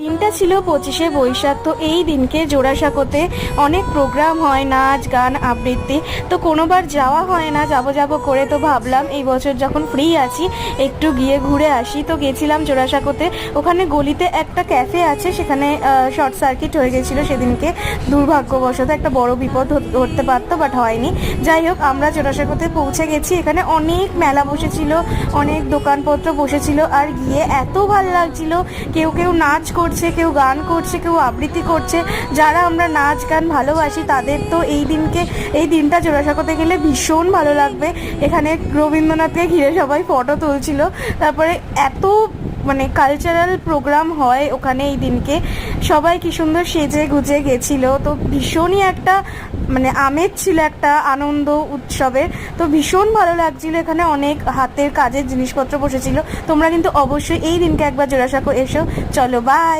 দিনটা ছিল 25শে বৈশাখ। তো এই দিনকে জোড়াসাঁকোতে অনেক প্রোগ্রাম হয়, নাচ গান আবৃত্তি। তো কোনোবার যাওয়া হয় না, যাব করে। তো ভাবলাম এই বছর যখন ফ্রি আছি একটু গিয়ে ঘুরে আসি। তো গেছিলাম জোড়াসাঁকোতে। ওখানে গলিতে একটা ক্যাফে আছে, সেখানে শর্ট সার্কিট হয়ে গেছিলো সেদিনকে। দুর্ভাগ্যবশত একটা বড় বিপদ ঘটতে পারতো, বাট হয়নি। যাই হোক, আমরা জোড়াসাঁকোতে পৌঁছে গেছি। এখানে অনেক মেলা বসেছিল, অনেক দোকানপত্র বসেছিল। আর গিয়ে এত ভালো লাগছিল, কেউ কেউ নাচ করছে, কেউ গান করছে, কেউ আবৃত্তি করছে। যারা আমরা নাচ গান ভালোবাসি তাদের তো এই দিনটা জোড়াসাঁকোতে গেলে ভীষণ ভালো লাগবে। এখানে রবীন্দ্রনাথকে ঘিরে সবাই ফটো তুলছিল। তারপরে এত কালচারাল প্রোগ্রাম হয় ওখানে এই দিনকে। সবাই কি সুন্দর সেজে গুজে গেছিল। তো ভীষণই একটা আমেজ ছিল, একটা আনন্দ উৎসবের। তো ভীষণ ভালো লাগছিল। এখানে অনেক হাতের কাজের জিনিসপত্র বসেছিল। তোমরা কিন্তু অবশ্যই এই দিনকে একবার জোড়াসাঁকো এসো। চলো, বাই।